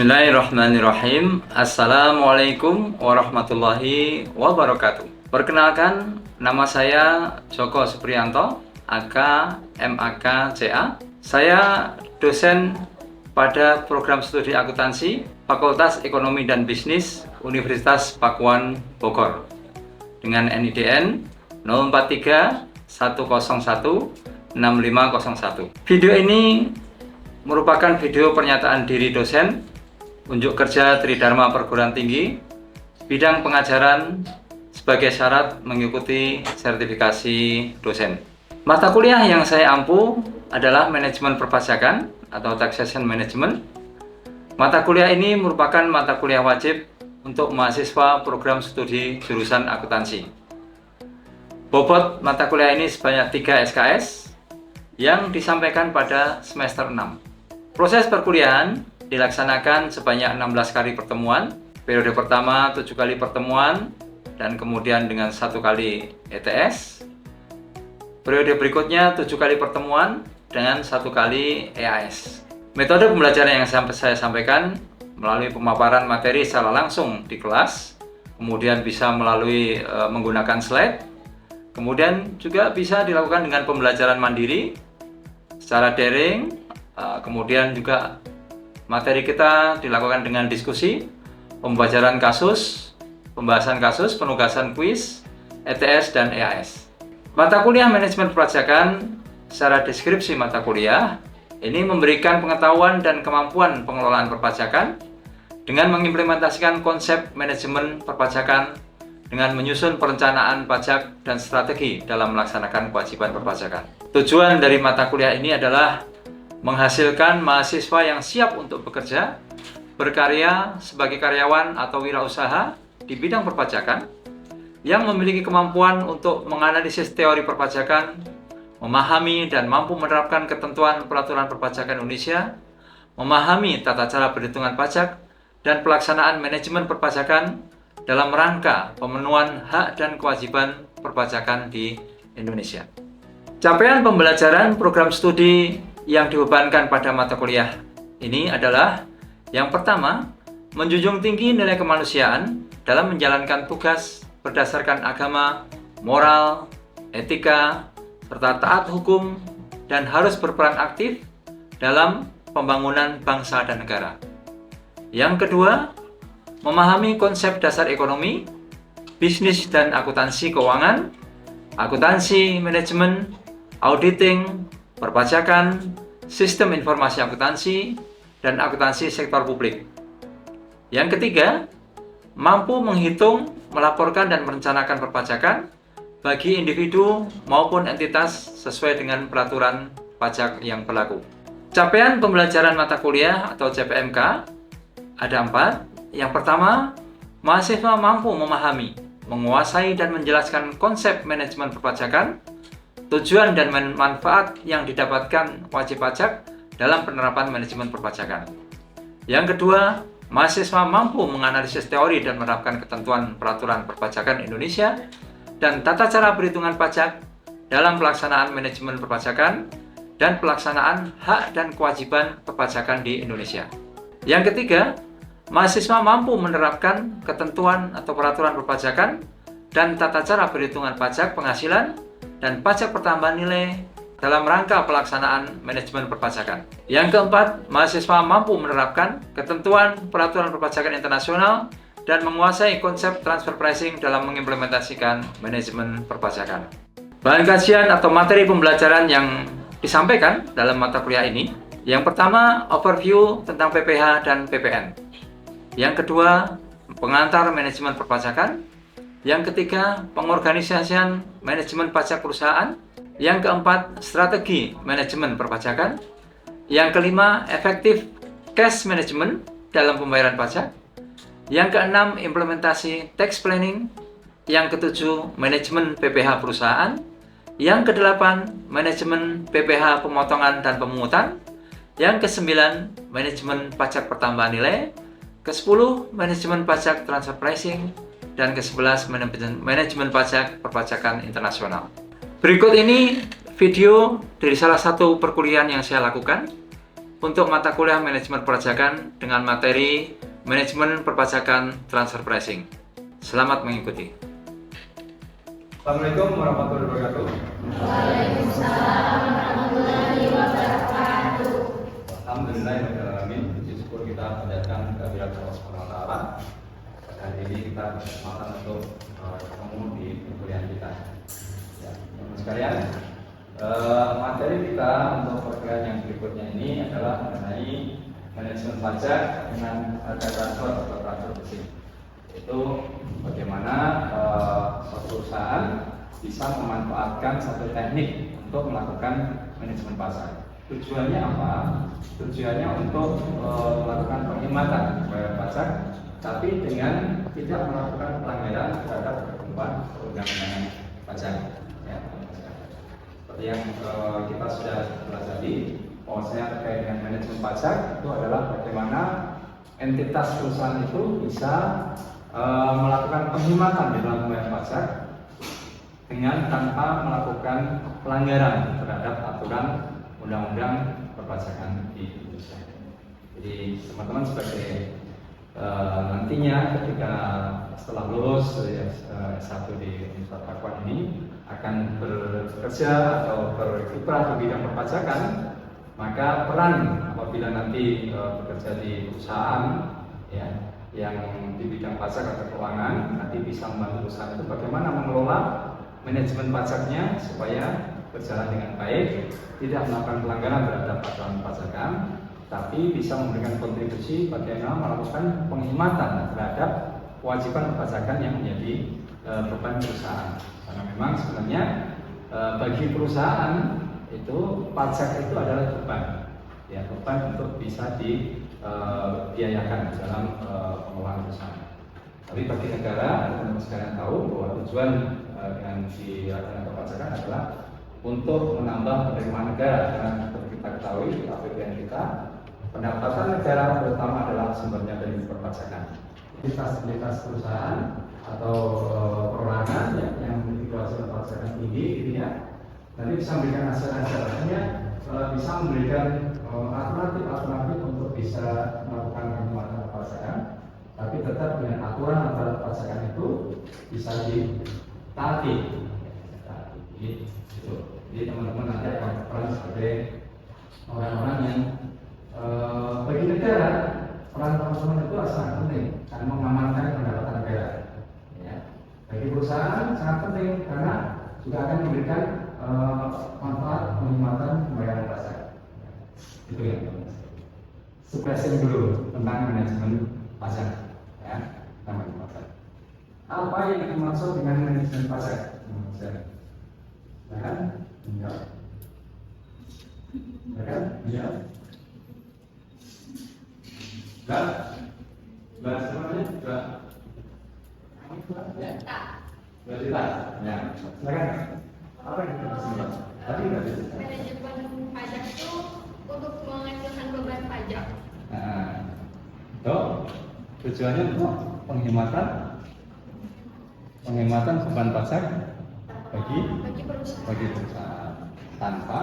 Bismillahirrahmanirrahim. Assalamualaikum warahmatullahi wabarakatuh. Perkenalkan, nama saya Joko Supriyanto, AK MAK CA. Saya dosen pada program studi akuntansi Fakultas Ekonomi dan Bisnis Universitas Pakuan Bogor dengan NIDN 043 101 6501. Video ini merupakan video pernyataan diri dosen unjuk kerja Tridharma Perguruan Tinggi bidang pengajaran sebagai syarat mengikuti sertifikasi dosen. Mata kuliah yang saya ampu adalah manajemen perpajakan atau taxation management. Mata kuliah ini merupakan mata kuliah wajib untuk mahasiswa program studi jurusan akuntansi. Bobot mata kuliah ini sebanyak 3 SKS yang disampaikan pada semester 6. Proses perkuliahan dilaksanakan sebanyak 16 kali pertemuan. Periode pertama 7 kali pertemuan dan kemudian dengan 1 kali ETS. Periode berikutnya 7 kali pertemuan dengan 1 kali EAS. Metode pembelajaran yang saya sampaikan melalui pemaparan materi secara langsung di kelas, kemudian bisa melalui menggunakan slide, kemudian juga bisa dilakukan dengan pembelajaran mandiri secara daring, kemudian juga materi kita dilakukan dengan diskusi, pembelajaran kasus, pembahasan kasus, penugasan kuis, ETS, dan EAS. Mata kuliah manajemen perpajakan secara deskripsi mata kuliah ini memberikan pengetahuan dan kemampuan pengelolaan perpajakan dengan mengimplementasikan konsep manajemen perpajakan dengan menyusun perencanaan pajak dan strategi dalam melaksanakan kewajiban perpajakan. Tujuan dari mata kuliah ini adalah menghasilkan mahasiswa yang siap untuk bekerja, berkarya sebagai karyawan atau wirausaha di bidang perpajakan, yang memiliki kemampuan untuk menganalisis teori perpajakan, memahami dan mampu menerapkan ketentuan peraturan perpajakan Indonesia, memahami tata cara perhitungan pajak, dan pelaksanaan manajemen perpajakan dalam rangka pemenuhan hak dan kewajiban perpajakan di Indonesia. Capaian pembelajaran program studi yang dibebankan pada mata kuliah ini adalah yang pertama, menjunjung tinggi nilai kemanusiaan dalam menjalankan tugas berdasarkan agama, moral, etika, serta taat hukum dan harus berperan aktif dalam pembangunan bangsa dan negara. Yang kedua, memahami konsep dasar ekonomi, bisnis dan akuntansi keuangan, akuntansi manajemen, auditing, perpajakan, sistem informasi akuntansi, dan akuntansi sektor publik. Yang ketiga, mampu menghitung, melaporkan, dan merencanakan perpajakan bagi individu maupun entitas sesuai dengan peraturan pajak yang berlaku. Capaian pembelajaran mata kuliah atau CPMK ada 4. Yang pertama, mahasiswa mampu memahami, menguasai, dan menjelaskan konsep manajemen perpajakan, tujuan dan manfaat yang didapatkan wajib pajak dalam penerapan manajemen perpajakan. Yang kedua, mahasiswa mampu menganalisis teori dan menerapkan ketentuan peraturan perpajakan Indonesia dan tata cara perhitungan pajak dalam pelaksanaan manajemen perpajakan dan pelaksanaan hak dan kewajiban perpajakan di Indonesia. Yang ketiga, mahasiswa mampu menerapkan ketentuan atau peraturan perpajakan dan tata cara perhitungan pajak penghasilan dan pajak pertambahan nilai dalam rangka pelaksanaan manajemen perpajakan. Yang keempat, mahasiswa mampu menerapkan ketentuan peraturan perpajakan internasional dan menguasai konsep transfer pricing dalam mengimplementasikan manajemen perpajakan. Bahan kajian atau materi pembelajaran yang disampaikan dalam mata kuliah ini, yang pertama, overview tentang PPh dan PPN. Yang kedua, pengantar manajemen perpajakan. Yang ketiga, pengorganisasian manajemen pajak perusahaan. Yang keempat, strategi manajemen perpajakan. Yang kelima, efektif cash management dalam pembayaran pajak. Yang keenam, implementasi tax planning. Yang ketujuh, manajemen PPh perusahaan. Yang kedelapan, manajemen PPh pemotongan dan pemungutan. Yang kesembilan, manajemen pajak pertambahan nilai. Ke-10, manajemen pajak transfer pricing. Dan ke-11, manajemen pajak perpajakan internasional. Berikut ini video dari salah satu perkuliahan yang saya lakukan untuk mata kuliah manajemen perpajakan dengan materi manajemen perpajakan transfer pricing. Selamat mengikuti. Assalamualaikum warahmatullahi wabarakatuh. Waalaikumsalam warahmatullahi wabarakatuh. Alhamdulillahirrahmanirrahim. Puji syukur kita panjatkan kehadirat Allah Subhanahu wa taala. Pada hari ini kita berkesempatan untuk bertemu di kuliah kita. Ya, teman-teman sekalian, materi kita untuk perkuliahan yang berikutnya ini adalah mengenai manajemen pajak dengan harga transfer atau transfer pricing. Itu bagaimana suatu perusahaan bisa memanfaatkan satu teknik untuk melakukan manajemen pasar. Tujuannya apa? Tujuannya untuk melakukan penghematan bayar pajak, tapi dengan tidak melakukan pelanggaran terhadap ketentuan perundang-undangan pajak. Ya, seperti yang kita sudah pelajari, bahwasanya terkait dengan manajemen pajak itu adalah bagaimana entitas perusahaan itu bisa melakukan penghematan di dalam membayar pajak dengan tanpa melakukan pelanggaran terhadap aturan undang-undang perpajakan di Indonesia. Jadi teman-teman sebagai nantinya ketika setelah lulus S1 di Universitas Pakuan ini akan bekerja atau berkiprah di bidang perpajakan, maka peran apabila nanti bekerja di perusahaan ya yang di bidang pajak atau keuangan nanti bisa membantu perusahaan itu bagaimana mengelola manajemen pajaknya supaya berjalan dengan baik, tidak melakukan pelanggaran terhadap aturan pajakan, tapi bisa memberikan kontribusi bagaimana melakukan penghematan terhadap kewajiban perpajakan yang menjadi beban perusahaan. Karena memang sebenarnya bagi perusahaan itu pajak itu adalah beban, ya beban untuk bisa dibiayakan dalam pengelolaan perusahaan. Tapi bagi negara, teman-teman sekalian tahu bahwa tujuan dengan dilakukan perpajakan adalah untuk menambah penerimaan negara. Karena seperti kita ketahui di APBN kita, pendapatan negara terutama adalah sumbernya dari perpajakan. Aktivitas perusahaan atau perorangan yang memiliki kewajiban perpajakan tinggi, gitu ya, nanti bisa memberikan hasil-hasilnya, bisa memberikan alternatif untuk bisa melakukan penghematan perpajakan, tapi tetap dengan aturan aturan perpajakan itu bisa ditaati. Jadi teman-teman nanti akan berperan sebagai orang-orang yang bagi negara, peran teman-teman itu sangat penting karena mengamankan pendapatan negara. Ya. Bagi perusahaan sangat penting karena juga akan memberikan manfaat penghematan pembayaran pajak. Itu ya. Spesial dulu tentang manajemen pajak, ya, manajemen pajak. Apa yang dimaksud dengan manajemen pajak? Ya kan? Enggak. Ya kan? Iya. Enggak. Enggak semuanya? Enggak. Ya. Enggak cerita. Ya. Silakan. Apa yang dimaksud? Tadi enggak cerita. Manajemen pajak itu untuk mengecilkan beban pajak. Nah, itu tujuannya untuk penghematan beban pajak bagi perusahaan tanpa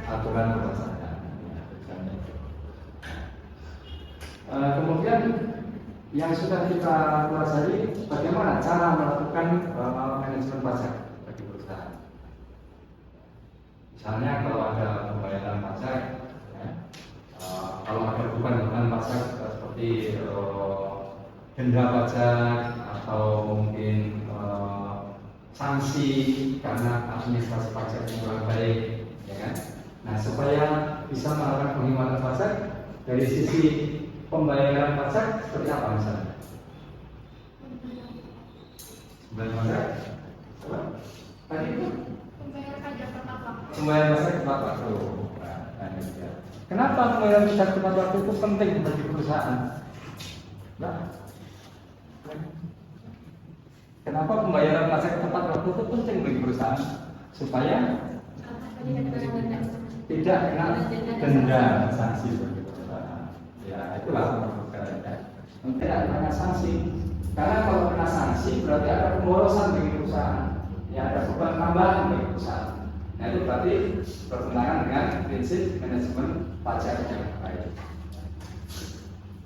aturan perpajakan. Kemudian yang sudah kita pelajari bagaimana cara melakukan manajemen pajak bagi perusahaan. Misalnya kalau ada pembayaran pajak, ya, kalau ada beban pajak seperti denda pajak atau mungkin sanksi karena administrasi pajak yang kurang baik, ya kan? Nah, supaya bisa melakukan penghematan pajak dari sisi pembayaran pajak seperti apa misalnya? Pembayaran pajak? Apa? Tadi itu? Membayar pajak tepat waktu. Pembayaran pajak tepat waktu. Kenapa pembayaran pajak tepat waktu itu penting bagi perusahaan? Nah, kenapa pembayaran pajak tepat waktu itu penting bagi perusahaan? Supaya tidak kena denda sanksi bagi perusahaan. Ya, itulah sekarang ya. Tidak kena sanksi. Karena kalau kena sanksi berarti ada pemborosan bagi perusahaan. Ya, ada beban tambahan bagi perusahaan. Nah itu berarti bertentangan dengan prinsip manajemen pajak yang baik.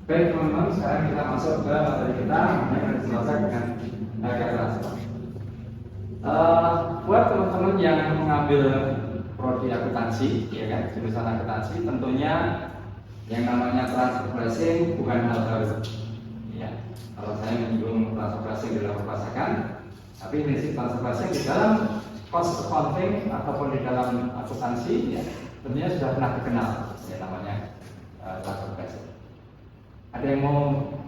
Baik teman-teman, sekarang kita masuk ke materi kita yang selesai dengan harga transfer. Buat teman-teman yang mengambil prodi akuntansi, ya kan, jurusan akuntansi, tentunya yang namanya transfer pricing bukan hal baru. Ya, kalau saya menyinggung transfer pricing di dalam perpajakan, tapi prinsip transfer pricing di dalam cost accounting ataupun di dalam akuntansi, ya, tentunya sudah pernah dikenal, ya namanya transfer pricing. Ada yang mau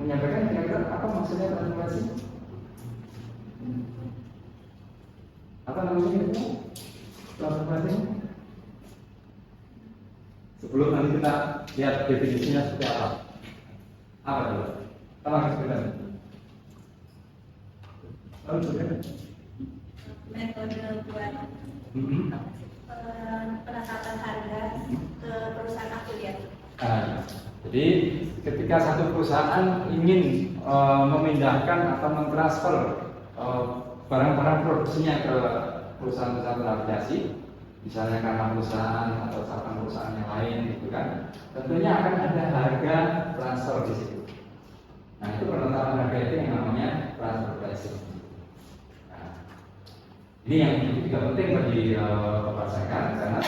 menyampaikan kira-kira apa maksudnya transfer pricing? Apa namanya itu? Transfer pricing? Sebelum nanti kita lihat definisinya seperti apa. Apa dulu? Tolong sebentar. Metode buat penetapan harga ke perusahaan afiliat. Jadi ketika satu perusahaan ingin memindahkan atau mentransfer barang-barang produksinya ke perusahaan-perusahaan terafiliasi, misalnya karena perusahaan atau cabang perusahaan yang lain, gitu kan, tentunya akan ada harga transfer di situ. Nah itu penetapan harga itu yang namanya transfer pricing. Nah, ini yang juga penting bagi perpajakan karena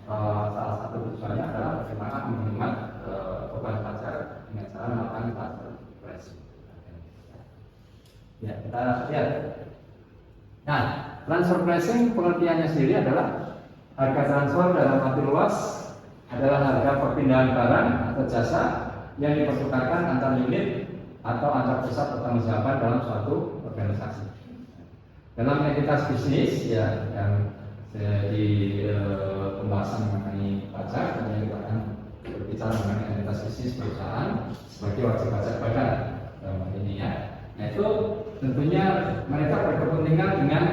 salah satu tujuannya adalah bagaimana menghemat beban pajak dengan cara melakukan transfer pricing. Ya, kita lihat. Nah, transfer pricing pengertiannya sendiri adalah harga transfer dalam arti luas adalah harga perpindahan barang atau jasa yang dipertukarkan antar unit atau antar pusat pertanggungjawaban dalam suatu organisasi. Dalam entitas bisnis, ya, yang di pembahasan mengenai pajak, yang kita akan berbicara mengenai entitas bisnis perusahaan sebagai wajib pajak badan dalam ini, ya. Nah itu tentunya mereka berkepentingan dengan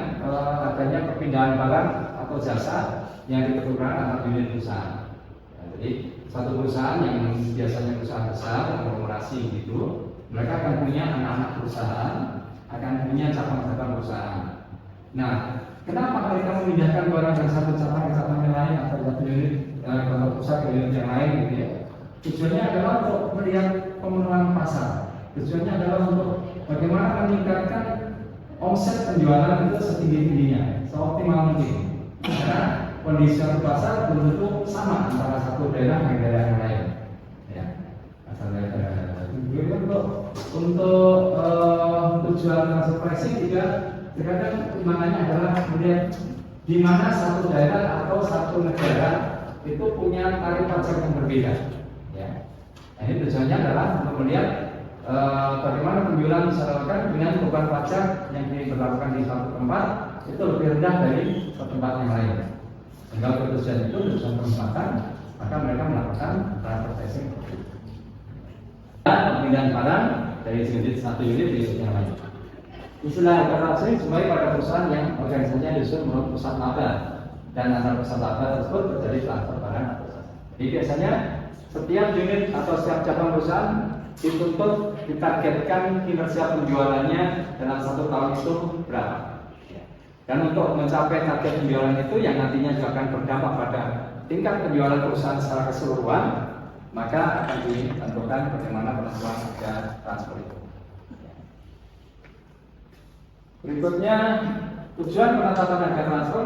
adanya perpindahan barang atau jasa yang dipertukarkan antar unit perusahaan. Nah, jadi satu perusahaan yang biasanya perusahaan besar, konglomerasi gitu, mereka akan punya anak-anak perusahaan, akan punya cabang-cabang perusahaan. Nah, kenapa mereka memindahkan barang dari satu cabang ke cabang yang lain atau satu unit atau pusat ke unit yang lain gitu ya? Tujuannya adalah untuk melihat pemenuhan pasar. Tujuannya adalah untuk bagaimana meningkatkan omset penjualan itu setinggi-tingginya, seoptimal mungkin. Karena kondisi suatu pasar belum tentu sama antara satu daerah dengan daerah yang lain. Ya, asal daerah. Untuk tujuan transfer pricing juga terkadang pertimbangannya adalah kemudian di mana satu daerah atau satu negara itu punya tarif pajak yang berbeda. Ya, nah, ini tujuannya adalah untuk melihat bagaimana penjualan misalkan dengan beban pajak yang diberlakukan di satu tempat itu lebih rendah dari tempat yang lain. Sehingga tujuan itu tujuan penempatan, maka mereka melakukan transfer pricing. Pemindahan barang dari unit satu unit ke unit yang lain. Istilah harga transfer sebagai pada perusahaan yang organisasinya disusun menurut pusat laba dan antar pusat laba tersebut terjadi transfer barang atau jasa. Jadi biasanya setiap unit atau setiap cabang perusahaan dituntut ditargetkan kinerja penjualannya dalam satu tahun itu berapa. Dan untuk mencapai target penjualan itu yang nantinya juga akan berdampak pada tingkat penjualan perusahaan secara keseluruhan, maka akan ditentukan bagaimana penentuan harga transfer itu. Berikutnya, tujuan penetapan harga transfer.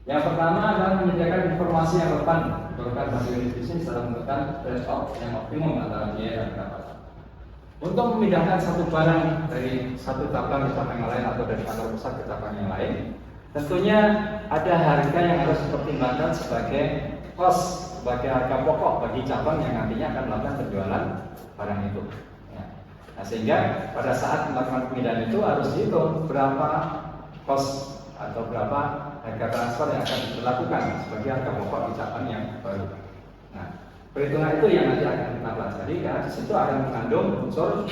Yang pertama adalah menyediakan informasi yang relevan diperlukan bagi unit bisnis dalam menentukan trade-off yang optimum antara biaya dan pendapatan. Untuk memindahkan satu barang dari satu cabang ke cabang yang lain atau dari kantor pusat ke cabang yang lain, tentunya ada harga yang harus dipertimbangkan sebagai cost, sebagai harga pokok bagi cabang yang nantinya akan melakukan penjualan barang itu. Nah, sehingga pada saat melakukan pemindahan itu harus dihitung berapa cost atau berapa harga transfer yang akan dilakukan sebagai harga pokok di cabang yang baru. Nah, perhitungan itu yang nanti akan kita pelajari karena di situ akan mengandung unsur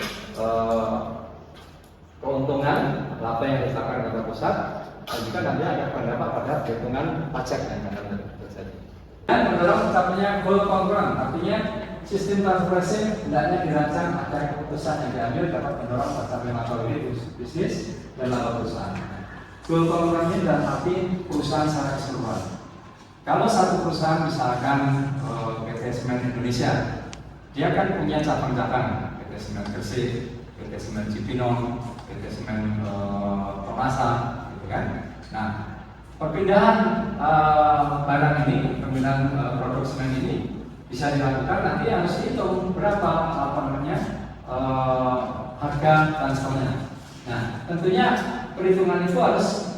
keuntungan laba yang dilakukan oleh pusat dan juga nanti akan berdampak pada perhitungan pajak yang akan terjadi. Dan mendorong tercapainya goal congruent, artinya sistem transfer pricing hendaknya dirancang agar keputusan yang diambil dapat mendorong tercapainya laba unit bisnis dan laba perusahaan. Goal konglomerat dalam arti perusahaan secara keseluruhan. Kalau satu perusahaan misalkan PT Semen Indonesia, dia kan punya cabang-cabang, PT Semen Gresik, PT Semen Cipinang, PT Semen Permasa, gitu kan. Nah, perpindahan barang ini, perpindahan produk semen ini bisa dilakukan, nanti harus dihitung berapa harga transfernya. Nah, tentunya perhitungan itu harus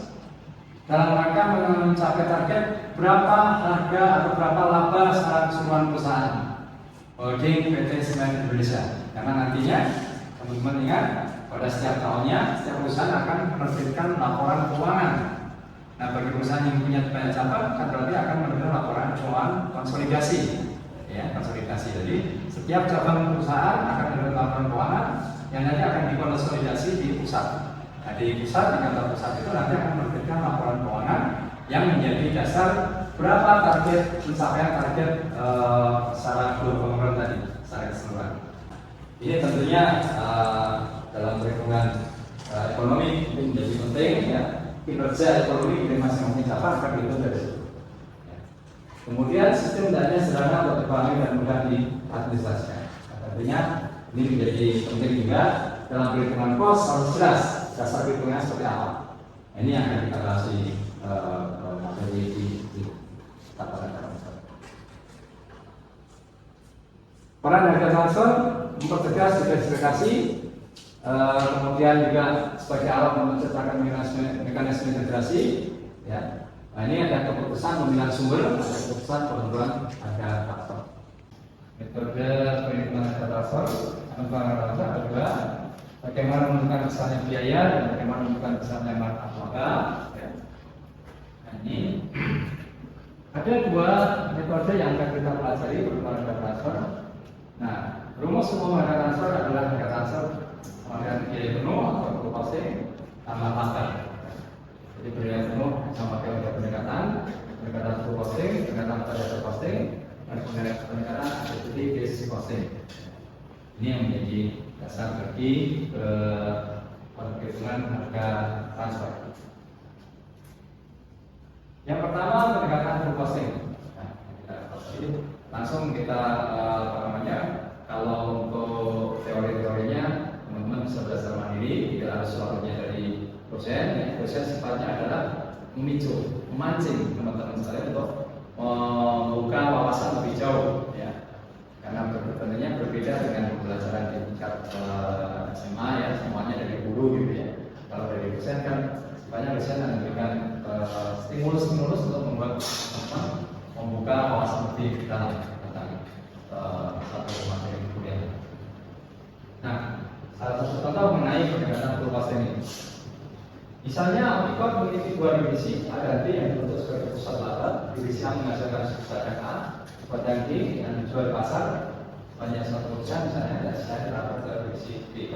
dalam rangka mencapai target berapa harga atau berapa laba secara keseluruhan perusahaan holding PT Semen Indonesia. Karena nantinya teman-teman ingat, pada setiap tahunnya setiap perusahaan akan menerbitkan laporan keuangan. Nah, bagi perusahaan yang punya banyak cabang kan berarti akan menerbitkan laporan keuangan konsolidasi, ya, konsolidasi. Jadi setiap cabang perusahaan akan menerbitkan laporan keuangan yang nanti akan dikonsolidasi di pusat. Nah, di pusat, di kantor pusat itu nanti akan menerbitkan laporan keuangan yang menjadi dasar berapa target pencapaian target secara global tadi, secara keseluruhan. Ini tentunya dalam perhitungan ekonomi ini menjadi penting, ya. Kinerja ekonomi dari masing-masing cabang akan dihitung dari situ. Ya. Kemudian sistem dananya sederhana untuk dipahami dan mudah diadministrasikan. Tentunya ini menjadi penting juga dalam perhitungan cost harus jelas dasar perhitungannya seperti apa. Ini yang akan kita bahas di materi di tataran transfer. Peran harga transfer mempertegas diversifikasi, kemudian juga sebagai alat menciptakan mekanisme integrasi. Ya. Nah, ini ada keputusan pemilihan sumber, ada keputusan penentuan harga transfer. Metode perhitungan harga transfer adalah bagaimana menentukan besarnya biaya dan bagaimana menentukan besarnya markup laba. Ya. Nah, ini ada dua metode yang akan kita pelajari perhitungan harga transfer. Nah, rumus umum harga transfer adalah harga transfer dengan biaya penuh atau full costing tambah laba. Jadi biaya penuh sama kayak pendekatan full costing, pendekatan pada costing, dan pendekatan jadi basic costing. Ini yang menjadi dasar bagi perhitungan harga transfer. Yang pertama pendekatan full costing. Nah, langsung kita kalau untuk teori-teorinya teman-teman bisa belajar mandiri, tidak harus selalunya dari dosen. Dosen sifatnya adalah memancing teman-teman sekalian untuk membuka wawasan lebih jauh, ya. Karena tentunya berbeda dengan pembelajaran di tingkat SMA, ya, semuanya dari guru gitu, ya. Kalau dari dosen kan banyak dosen yang memberikan stimulus untuk membuka wawasan lebih dalam tentang satu materi kuliah. Nah, salah satu contoh mengenai pendekatan full costing ini. Misalnya, Ikut memiliki dua divisi, ada D yang dibentuk sebagai pusat laba, divisi A mengajarkan kebijakan A, Ikut yang D yang dijual di pasar, banyak suatu perusahaan misalnya ada saya berapa ke divisi B.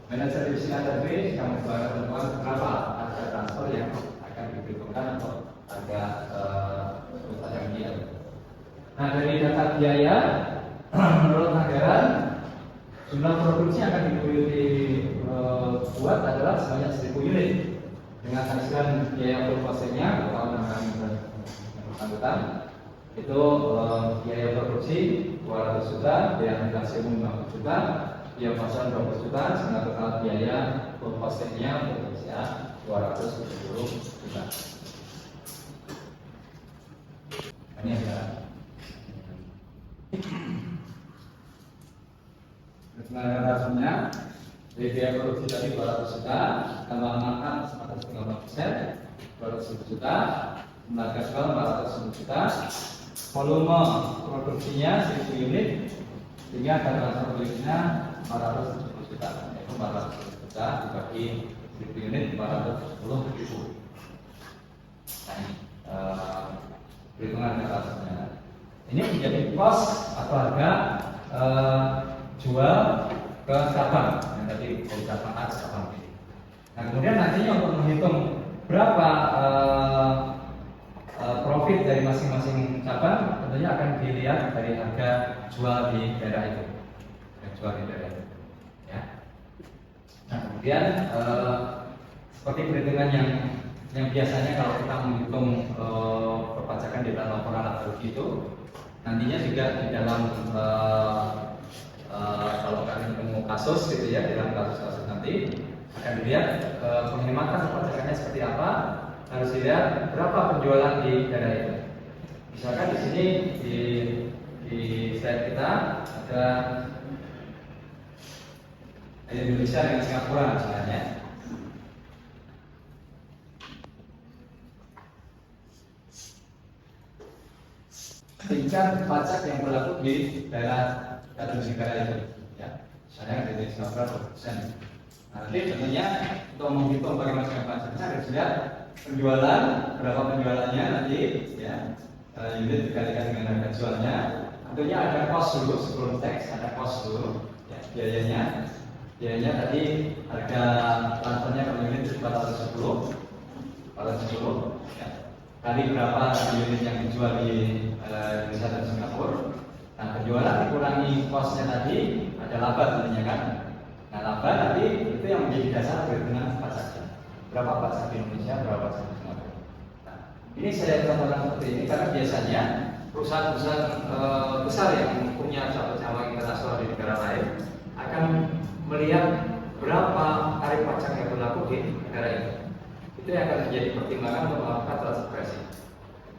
Manajer divisi A dan B yang membuat tentuan berapa harga transfer yang akan diperhitungkan atau harga perusahaan yang dia. Nah, dari data biaya menurut anggaran jumlah produksi yang akan dibuat adalah sebanyak 1000 unit dengan hasilkan biaya full costing-nya atau yang bersangkutan itu biaya produksi 200 juta, biaya inflasi umum 50 juta, biaya pasar 20 juta, sehingga total biaya full costing-nya untuk usia 270 juta. Ini adalah hasilnya dari biaya produksi tadi 200 juta, tambah makan 150%, 200 juta, tenaga jual 410 juta, volume produksinya 1000 unit, sehingga harga transfer unitnya 470 juta, yaitu 470 juta dibagi 1000 unit 410 ribu. Nah, ini perhitungan harga transfernya. Ini menjadi cost atau harga jual ke cabang yang tadi dari cabang A ke cabang B. Nah, kemudian nantinya untuk menghitung berapa profit dari masing-masing cabang, tentunya akan dilihat dari harga jual di daerah itu, Ya. Nah, kemudian seperti perhitungan yang yang biasanya kalau kita menghitung perpajakan di dalam laporan laba rugi itu nantinya juga di dalam kalau kalian ketemu kasus gitu ya, di dalam kasus-kasus nanti akan dilihat penghematan perpajakannya seperti apa, harus dilihat berapa penjualan di daerah itu. Misalkan di sini di slide kita ada Indonesia dengan Singapura misalnya. Tingkat pajak yang berlaku di daerah negara itu, ya, misalnya di Singapura 2%. Nanti tentunya untuk menghitung bagaimana pajaknya harus lihat penjualan, berapa penjualannya nanti, ya, unit dikalikan dengan harga jualnya. Tentunya ada cost dulu sebelum tax, ada cost dulu, ya, biayanya tadi harga transfernya per unit 410, ya. Kali berapa unit yang dijual di Indonesia dan Singapura. Nah, penjualan dikurangi costnya tadi, ada laba tentunya kan. Nah, laba tadi itu yang menjadi dasar perhitungan pajaknya. Berapa pajak di Indonesia, berapa pajak di Singapura. Nah, ini saya contohkan seperti ini karena biasanya perusahaan-perusahaan besar yang punya cabang internasional di negara lain akan melihat berapa tarif pajak yang berlaku di negara itu. Itu yang akan menjadi pertimbangan untuk melakukan transferasi,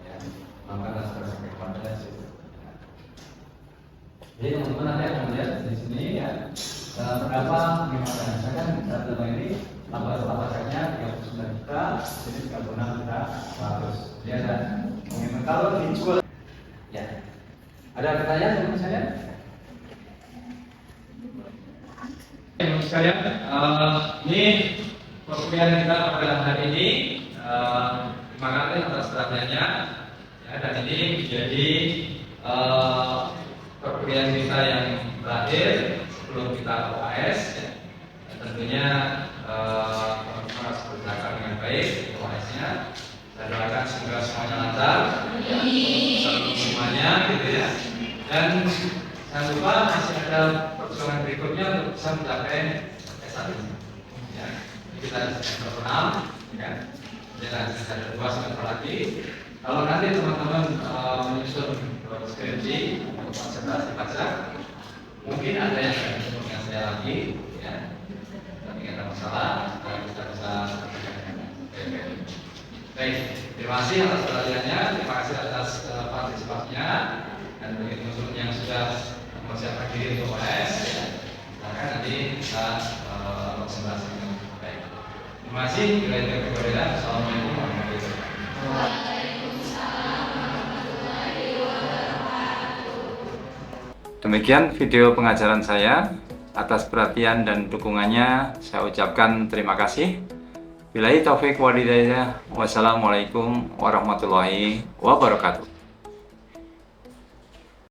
ya, melakukan transferasi ke konversi. Jadi teman-teman nanti akan melihat di sini ya berapa penghematan. Misalkan satu ini laba pajaknya 39 juta, jadi 36 juta 100. Dia ada penghemat kalau dijual. Ya, ada pertanyaan teman saya? Teman sekalian, ini perkuliahan kita pada hari ini. Terima kasih atas perhatiannya. Ya, dan ini menjadi perkuliahan kita yang terakhir sebelum kita OAS. Ya. Dan tentunya teman-teman harus berjaga dengan baik OAS-nya. Saya doakan semoga semuanya lancar, semuanya, gitu ya. Dan jangan lupa masih ada perjuangan berikutnya untuk bisa mencapai S1. Ya. Kita semester 6, ya. Dan ada 2 semester lagi. Kalau nanti teman-teman menyusun skripsi untuk konsentrasi pajak, mungkin ada yang ketemu dengan saya lagi, ya. Tapi nggak ada masalah, kita bisa. Baik, terima kasih atas perhatiannya, terima kasih atas partisipasinya, dan bagi teman-teman yang sudah mempersiapkan diri untuk OS, ya. Silahkan nanti bisa konsentrasi dengan baik. Terima kasih. Assalamualaikum warahmatullahi wabarakatuh. Demikian video pengajaran saya. Atas perhatian dan dukungannya saya ucapkan terima kasih. Billahi taufik wal hidayah. Wassalamualaikum warahmatullahi wabarakatuh.